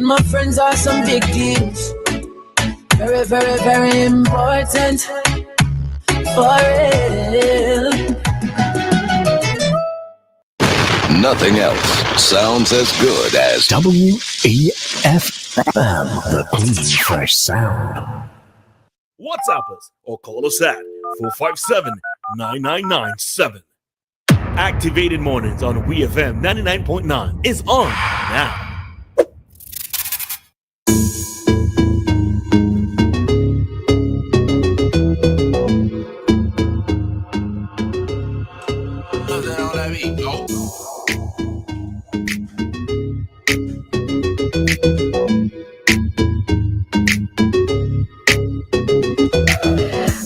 my friends are some big deals. Very, very, very important. For real. Nothing else sounds as good as WEFM, the clean, fresh sound. WhatsApp us or call us at 457-9997. Activated Mornings on WEFM 99.9 is on now.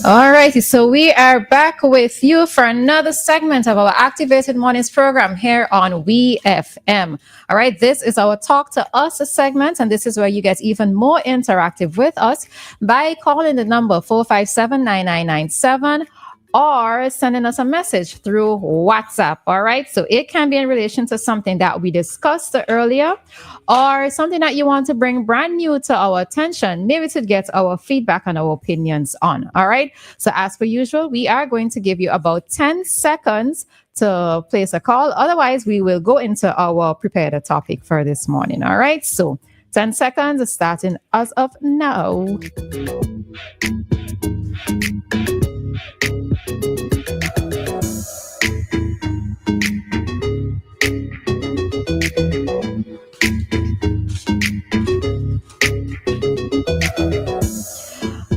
All righty, so we are back with you for another segment of our Activated Mornings program here on WEFM. All right, this is our Talk to Us segment, and this is where you get even more interactive with us by calling the number 457-9997 or sending us a message through WhatsApp. All right, so it can be in relation to something that we discussed earlier or something that you want to bring brand new to our attention, maybe to get our feedback and our opinions on. All right, so as per usual, we are going to give you about 10 seconds to place a call. Otherwise, we will go into our prepared topic for this morning. All right, so 10 seconds starting as of now.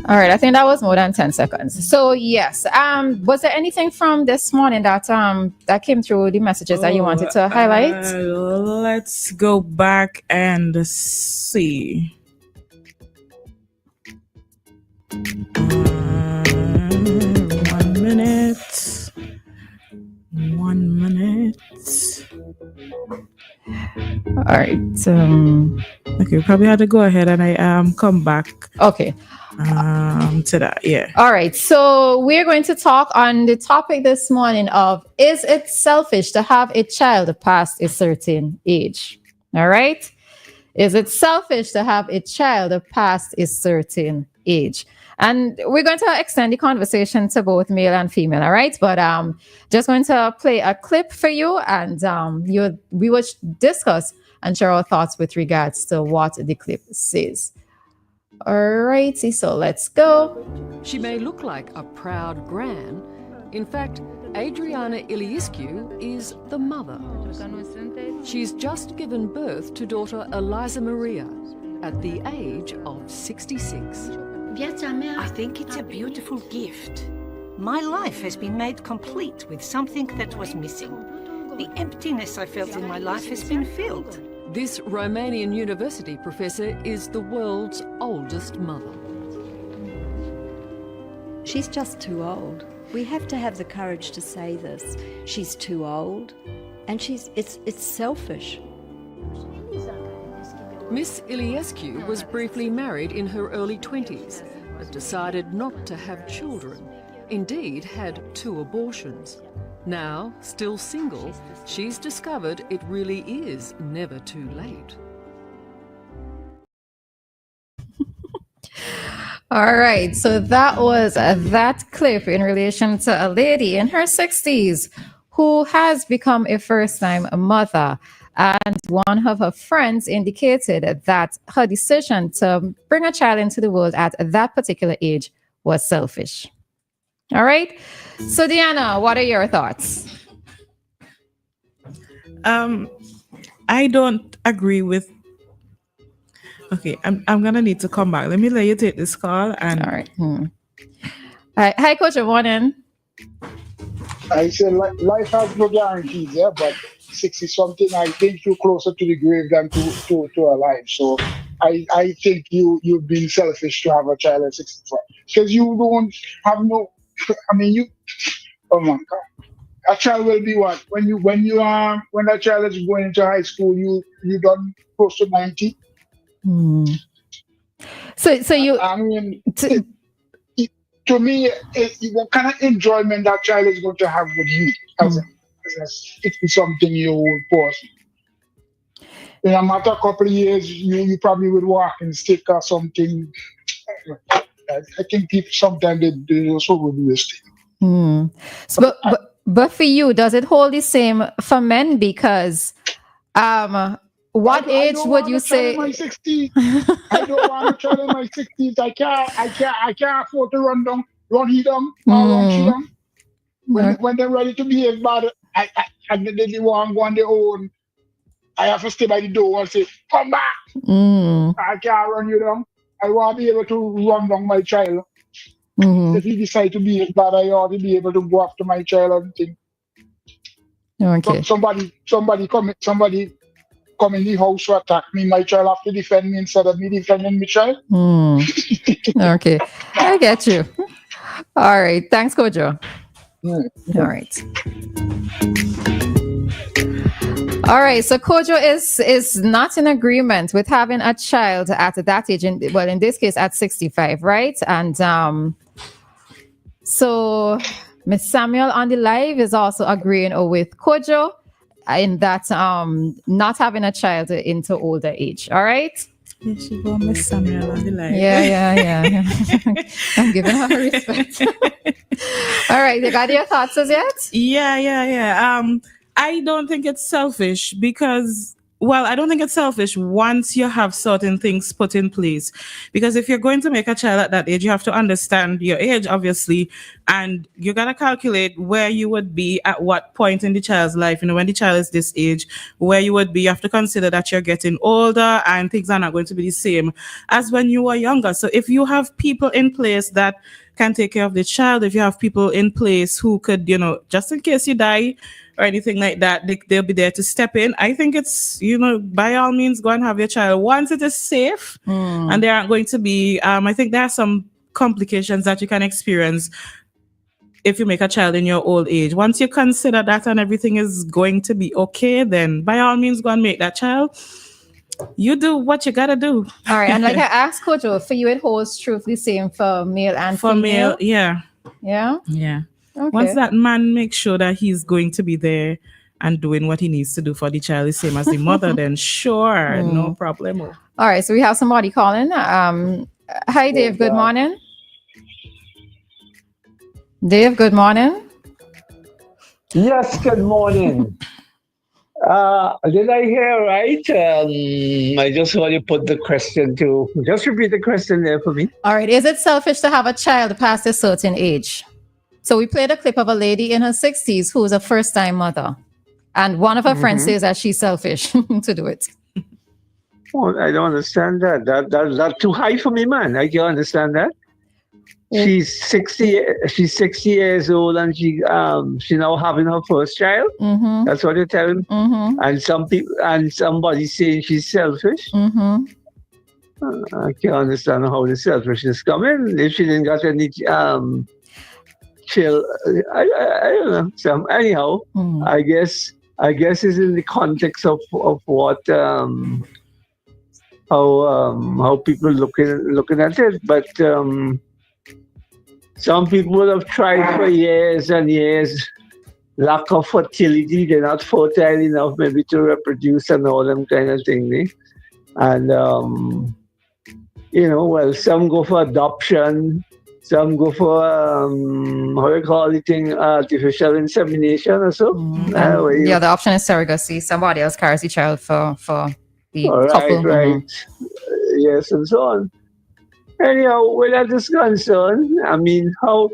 All right, I think that was more than 10 seconds. So yes, was there anything from this morning that that came through the messages that you wanted to highlight? Let's go back and see. 1 minute. 1 minute. All right. Okay, we probably had to go ahead and I come back. Okay. To that, yeah. All right. So we're going to talk on the topic this morning of, is it selfish to have a child past a certain age? All right. Is it selfish to have a child past a certain age? And we're going to extend the conversation to both male and female, all right? But just going to play a clip for you, and we will discuss and share our thoughts with regards to what the clip says. All righty, so let's go. She may look like a proud gran. In fact, Adriana Iliescu is the mother. She's just given birth to daughter Eliza Maria at the age of 66. I think it's a beautiful gift. My life has been made complete with something that was missing. The emptiness I felt in my life has been filled. This Romanian university professor is the world's oldest mother. She's just too old. We have to have the courage to say this. She's too old, and it's selfish. Miss Iliescu was briefly married in her early 20s, but decided not to have children. Indeed, had 2 abortions. Now, still single, she's discovered it really is never too late. All right, so that was that clip in relation to a lady in her 60s who has become a first-time mother. And one of her friends indicated that her decision to bring a child into the world at that particular age was selfish. All right. So, Dianna, what are your thoughts? I don't agree with. Okay, I'm gonna need to come back. Let me let you take this call. And all right. Hi, Coach. Good morning. I said life has no guarantees, yeah, but 60 something, I think you're closer to the grave than to alive. So I think you've been selfish to have a child at 65 because you don't have no. I mean, oh my God, a child will be what when that child is going into high school, you done close to 90. So you. I mean, to me, what kind of enjoyment that child is going to have with you as a 60-something-year-old person. in a matter of couple of years, you probably would walk and stick or something. I think people sometimes they also would do this thing. So, but for you, does it hold the same for men? Because what age would you say? In my 60s. I don't want to try in my 60s. I can't afford to run he down or run she down. When they're ready to behave bad, I they want to go on their own. I have to stay by the door and say, come back. I can't run you down. I want to be able to run down my child. If he decide to behave bad, I ought to be able to go after my child and think. Okay. Somebody come in the house to attack me. My child have to defend me instead of me defending my child. Okay. I get you. All right. Thanks, Kojo. All right. All right. So Kojo is not in agreement with having a child at that age. In this case, at 65, right? And so Miss Samuel on the live is also agreeing with Kojo in that not having a child into older age. All right. Yeah, she go Miss Samuel on the live. Yeah. I'm giving her respect. All right, you got your thoughts as yet? Yeah. I don't think it's selfish because, well, I don't think it's selfish once you have certain things put in place. Because if you're going to make a child at that age, you have to understand your age, obviously, and you got to calculate where you would be at what point in the child's life. When the child is this age, where you would be. You have to consider that you're getting older and things are not going to be the same as when you were younger. So if you have people in place that can take care of the child, if you have people in place who could, just in case you die or anything like that, they'll be there to step in. I think it's, by all means, go and have your child once it is safe and there aren't going to be, I think there are some complications that you can experience if you make a child in your old age. Once you consider that and everything is going to be okay, then by all means, go and make that child. You do what you gotta do. All right. And like I asked Kojo, for you, it holds true the same for male and for female? male, yeah. Yeah? Yeah. Okay. Once that man makes sure that he's going to be there and doing what he needs to do for the child, the same as the mother, then sure, no problem. All right. So we have somebody calling. Hi, Dave. Good morning. Dave, good morning. Yes, good morning. Did I hear right? I just want to put the question just repeat the question there for me. All right. Is it selfish to have a child past a certain age? So we played a clip of a lady in her 60s who's a first-time mother. And one of her friends says that she's selfish to do it. Oh, I don't understand that. That's too high for me, man. I can't understand that. She's 60. She's 60 years old, and she now having her first child. That's what you're telling. And somebody saying she's selfish. I can't understand how the selfishness coming if she didn't got any chill. I don't know. Anyhow, I guess it's in the context of what how people looking at it, but. Some people have tried for years and years. Lack of fertility, they're not fertile enough maybe to reproduce and all them kind of thing. And, well, some go for adoption. Some go for, how do you call it, artificial insemination or so. The option is surrogacy. Somebody else carries the child for the couple. Right. Yes, and so on. Anyhow, where that is concerned, I mean, I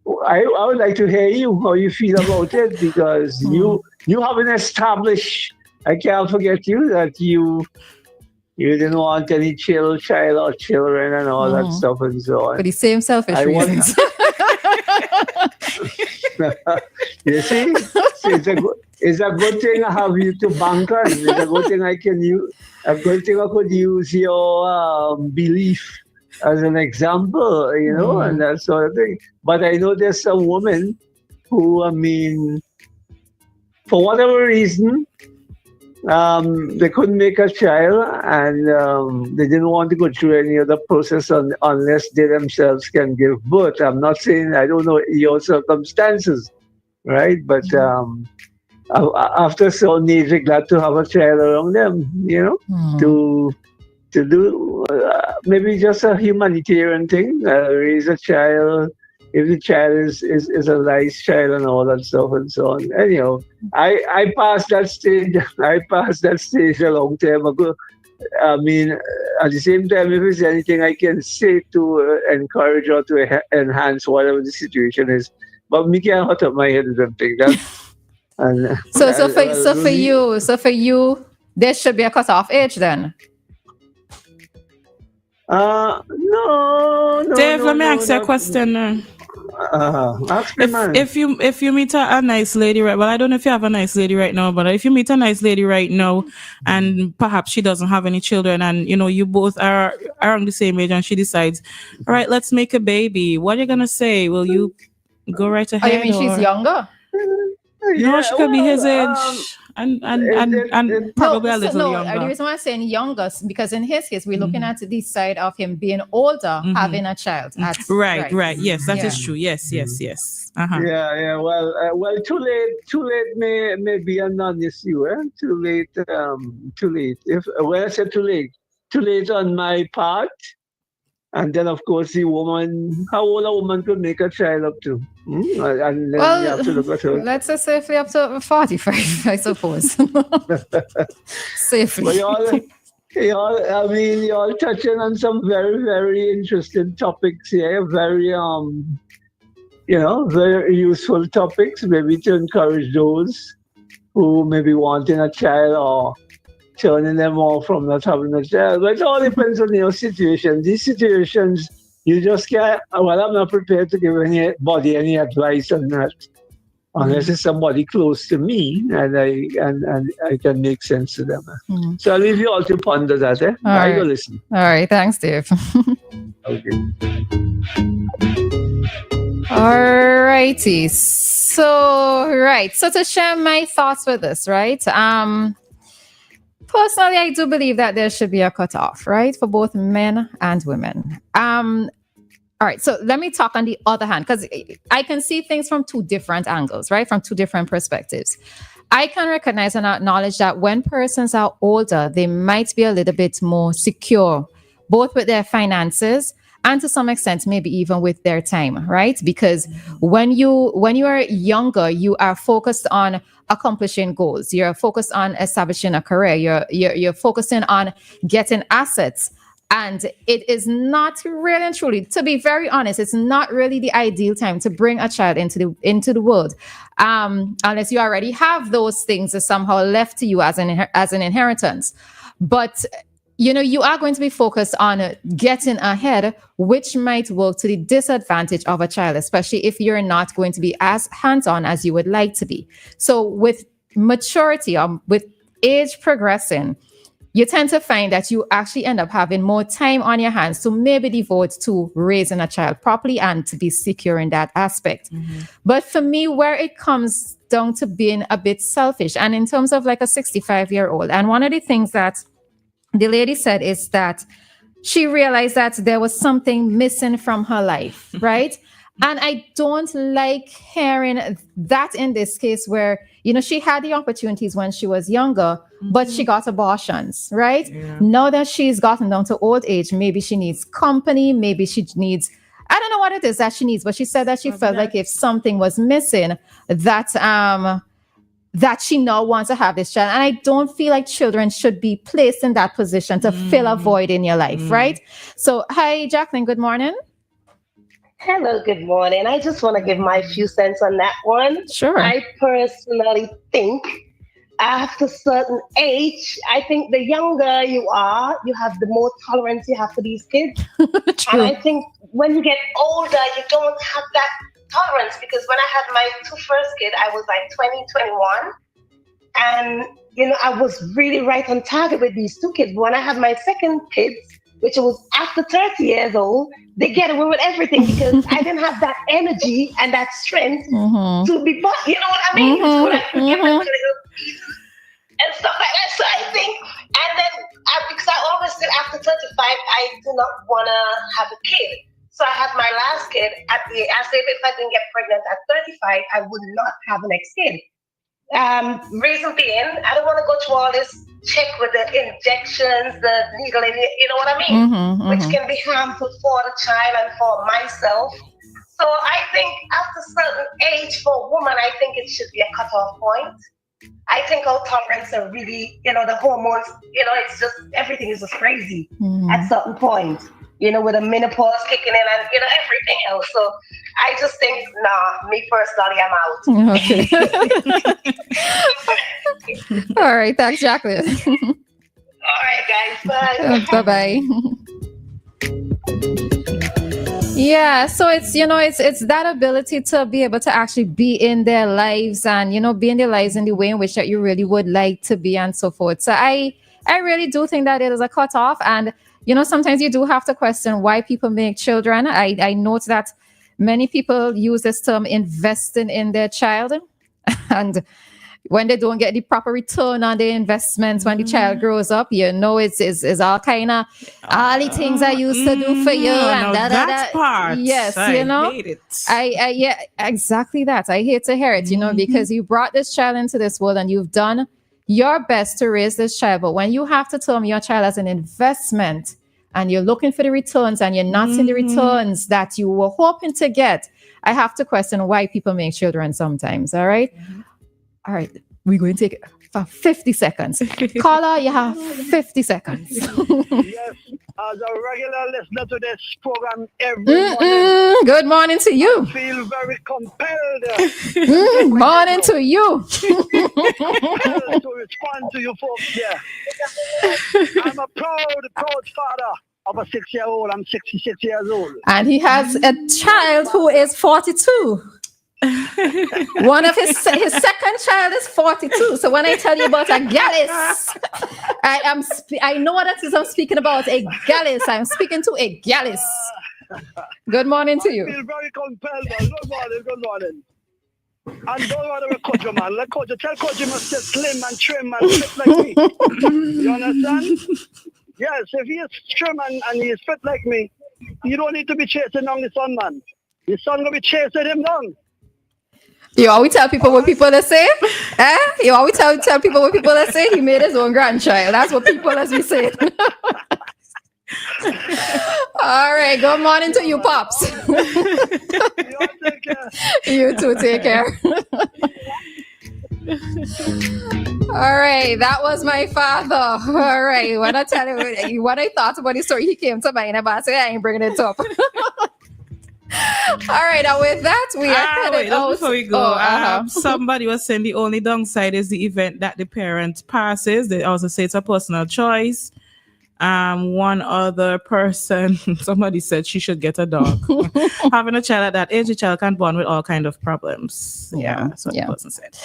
would like to hear how you feel about it, because you haven't established, I can't forget you, that you didn't want any child or children and all that stuff and so on. For the same selfish reasons. You see? It's a good thing I have you to bank on. It's a good thing I could use your belief as an example, and that sort of thing. But I know there's some women who, for whatever reason, they couldn't make a child, and they didn't want to go through any other process unless they themselves can give birth. I'm not saying I don't know your circumstances, right? But after certain age, they're glad to have a child around them, to do maybe just a humanitarian thing, raise a child. If the child is a nice child and all that stuff and so on. Anyhow, I passed that stage. I passed that stage a long time ago. I mean, at the same time, if there's anything I can say to encourage or to enhance whatever the situation is, but me can't hot up my head with something. And so for you, there should be a cutoff age then. No. Dave, let me ask you a question. Ask me, man. If you meet a nice lady, right? Well, I don't know if you have a nice lady right now, but if you meet a nice lady right now, and perhaps she doesn't have any children, and you both are around the same age, and she decides, all right, let's make a baby. What are you gonna say? Will you go right ahead? Oh, you mean she's younger? No, she could be his age. And probably a little younger. The reason why I'm saying younger, because in his case, we're looking at the side of him being older, having a child. Right. Yes, that is true. Yes. Uh-huh. Yeah. Well, too late may be a non-issue. Too late. If when I said too late on my part. And then, of course, the woman, how old a woman could make a child up to? And then you have to look at her. Let's just safely up to 45, I suppose. Safely. You're touching on some very, very interesting topics here. Very, very useful topics, maybe to encourage those who may be wanting a child or turning them off from not having a child. But it all depends on your situation. These situations, you just can't. Well, I'm not prepared to give anybody any advice on that, unless it's somebody close to me and I can make sense to them. So I'll leave you all to ponder that. I go listen. All right, thanks, Dave. Okay. All righty. So to share my thoughts with this, right? Personally, I do believe that there should be a cutoff, right, for both men and women. All right, so let me talk on the other hand, because I can see things from two different angles, right, from two different perspectives. I can recognize and acknowledge that when persons are older, they might be a little bit more secure, both with their finances and to some extent, maybe even with their time, right? Because when you are younger, you are focused on accomplishing goals. You're focused on establishing a career. You're focusing on getting assets. And it is not really and truly, to be very honest, it's not really the ideal time to bring a child into the world, unless you already have those things somehow left to you as an inheritance. But you are going to be focused on getting ahead, which might work to the disadvantage of a child, especially if you're not going to be as hands-on as you would like to be. So with maturity, with age progressing, you tend to find that you actually end up having more time on your hands to maybe devote to raising a child properly and to be secure in that aspect. But for me, where it comes down to being a bit selfish, and in terms of like a 65-year-old, and one of the things that the lady said is that she realized that there was something missing from her life, right? And I don't like hearing that in this case where, she had the opportunities when she was younger, but she got abortions, right? Yeah. Now that she's gotten down to old age, maybe she needs company, maybe she needs, I don't know what it is that she needs, but she said that she felt like if something was missing, that she now wants to have this child. And I don't feel like children should be placed in that position to fill a void in your life, right? So, hi, Jacqueline, good morning. Hello, good morning. I just want to give my few cents on that one. Sure. I personally think after a certain age, I think the younger you are, you have the more tolerance you have for these kids. And I think when you get older, you don't have that tolerance, because when I had my first kid, I was like 20, 21. And, I was really right on target with these two kids. But when I had my second kids, which was after 30 years old, they get away with everything because I didn't have that energy and that strength to be, you know what I mean? So like, get them to the little pieces and stuff like that. So I think, and then because I always said after 35, I do not want to have a kid. So I had my last kid I said if I didn't get pregnant at 35, I would not have the next kid. Reason being, I don't want to go through all this check with the injections, the needle, you know what I mean? Which can be harmful for the child and for myself. So I think after a certain age for a woman, I think it should be a cutoff point. I think our tolerance are really, the hormones, it's just, everything is just crazy at certain point, with a menopause kicking in and, everything else. So I just think, me personally, I'm out. Okay. All right. Thanks, Jacqueline. All right, guys. Bye. Bye-bye. Yeah, so it's it's that ability to be able to actually be in their lives and be in their lives in the way in which that you really would like to be and so forth. So I really do think that it is a cutoff, and sometimes you do have to question why people make children. I note that many people use this term investing in their child, and when they don't get the proper return on their investments when the child grows up, it's all kind of all the things I used to do for you and that part. Yes, I hate it. I yeah, exactly that. I hate to hear it, because you brought this child into this world and you've done your best to raise this child. But when you have to term your child as an investment and you're looking for the returns and you're not seeing the returns that you were hoping to get, I have to question why people make children sometimes. All right. All right, we're going to take it for 50 seconds. Caller, you have 50 seconds. Yes, as a regular listener to this program every morning. Good morning to you. I feel very compelled. Morning to you. Compelled to respond to you folks here. I'm a proud father of a 6-year-old. I'm 66 years old. And he has a child who is 42. One of his second child is 42. So when I tell you about a gallus, I know what that is. I'm speaking about a gallus. I'm speaking to a gallus. Good morning to you. I feel very compelled. Good morning. And don't want to coach you, man. Let coach you. Tell coach you must stay slim and trim and fit like me. You understand? Yes, if he is trim and he is fit like me, you don't need to be chasing down the son, man. The son will be chasing him down. You always tell people what people are saying? You always tell people what people are saying? He made his own grandchild. That's what people are saying. All right. Good morning to you, Pops. You too. Take care. All right. That was my father. All right. When I tell you what I thought about his story, he came to mind and I said, I ain't bringing it up. All right, now with that, we are headed out. Before we go, somebody was saying the only downside is the event that the parent passes. They also say it's a personal choice. One other person, somebody said she should get a dog. Having a child at that age, the child can bond with all kind of problems. Yeah, that's what the person said.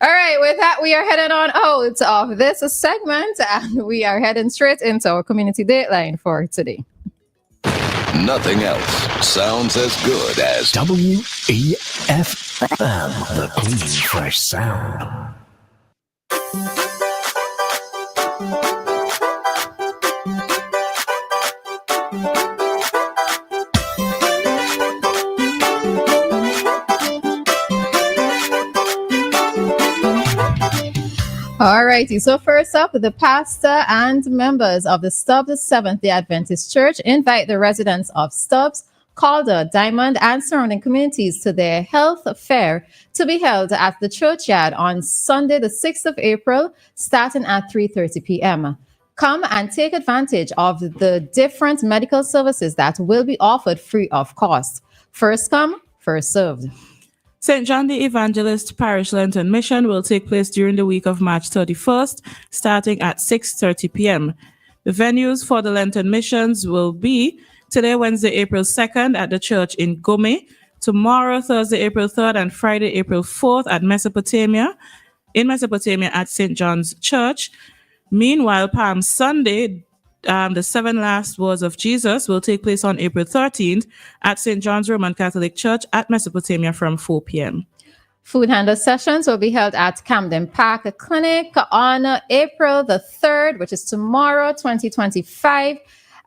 All right, with that, we are headed on out of this segment, and we are heading straight into our community dateline for today. Nothing else sounds as good as WEFM, the clean, fresh sound. All righty. So first up, the pastor and members of the Stubbs Seventh-day Adventist Church invite the residents of Stubbs, Calder, Diamond, and surrounding communities to their health fair to be held at the churchyard on Sunday, the 6th of April, starting at 3:30 p.m. Come and take advantage of the different medical services that will be offered free of cost. First come, first served. St. John the Evangelist Parish Lenten Mission will take place during the week of March 31st, starting at 6:30 p.m. The venues for the Lenten missions will be today, Wednesday, April 2nd at the church in Gome, tomorrow, Thursday, April 3rd, and Friday, April 4th at Mesopotamia at St. John's Church. Meanwhile, Palm Sunday, the 7 last words of Jesus will take place on April 13th at St. John's Roman Catholic Church at Mesopotamia from 4 p.m. Food handler sessions will be held at Camden Park Clinic on April the 3rd, which is tomorrow, 2025,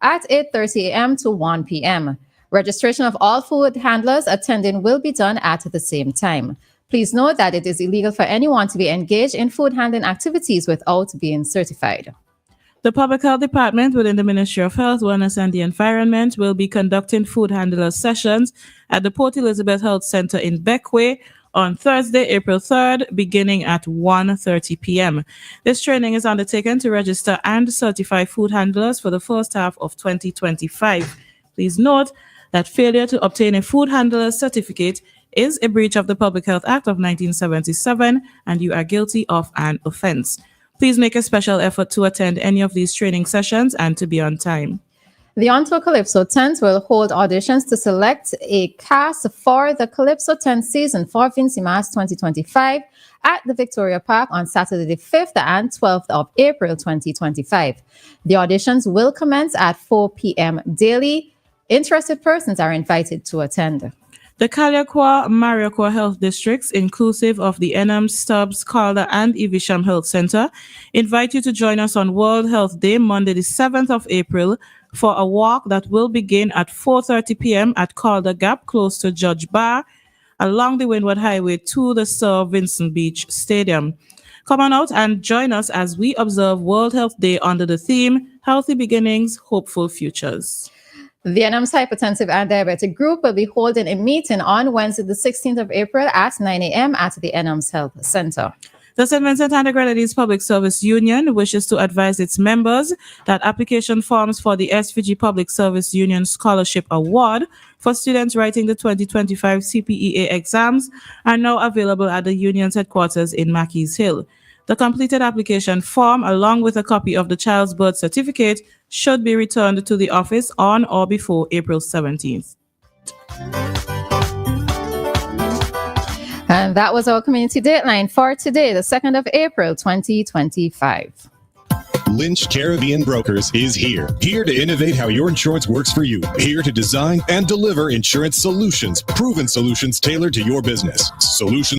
at 8:30 a.m. to 1 p.m. Registration of all food handlers attending will be done at the same time. Please note that it is illegal for anyone to be engaged in food handling activities without being certified. The Public Health Department within the Ministry of Health, Wellness and the Environment will be conducting food handler sessions at the Port Elizabeth Health Center in Beckway on Thursday, April 3rd, beginning at 1:30 p.m. This training is undertaken to register and certify food handlers for the first half of 2025. Please note that failure to obtain a food handler certificate is a breach of the Public Health Act of 1977, and you are guilty of an offense. Please make a special effort to attend any of these training sessions and to be on time. The Onto Calypso tent will hold auditions to select a cast for the Calypso tent season for Vincy Mas 2025 at the Victoria Park on Saturday the 5th and 12th of April 2025. The auditions will commence at 4 p.m. daily. Interested persons are invited to attend. The Kalyaquah, Mariaquah Health Districts, inclusive of the Enham, Stubbs, Calder, and Evesham Health Center, invite you to join us on World Health Day, Monday the 7th of April, for a walk that will begin at 4:30 p.m. at Calder Gap, close to Judge Bar, along the Windward Highway to the Sir Vincent Beach Stadium. Come on out and join us as we observe World Health Day under the theme, Healthy Beginnings, Hopeful Futures. The NM's Hypertensive and Diabetic Group will be holding a meeting on Wednesday, the 16th of April at 9 a.m. at the NM's Health Center. The St. Vincent and the Grenadines Public Service Union wishes to advise its members that application forms for the SVG Public Service Union Scholarship Award for students writing the 2025 CPEA exams are now available at the union's headquarters in Mackey's Hill. The completed application form, along with a copy of the child's birth certificate, should be returned to the office on or before April 17th. And that was our community dateline for today, the 2nd of April, 2025. Lynch Caribbean Brokers is here to innovate how your insurance works for you, here to design and deliver insurance solutions, proven solutions tailored to your business. Solutions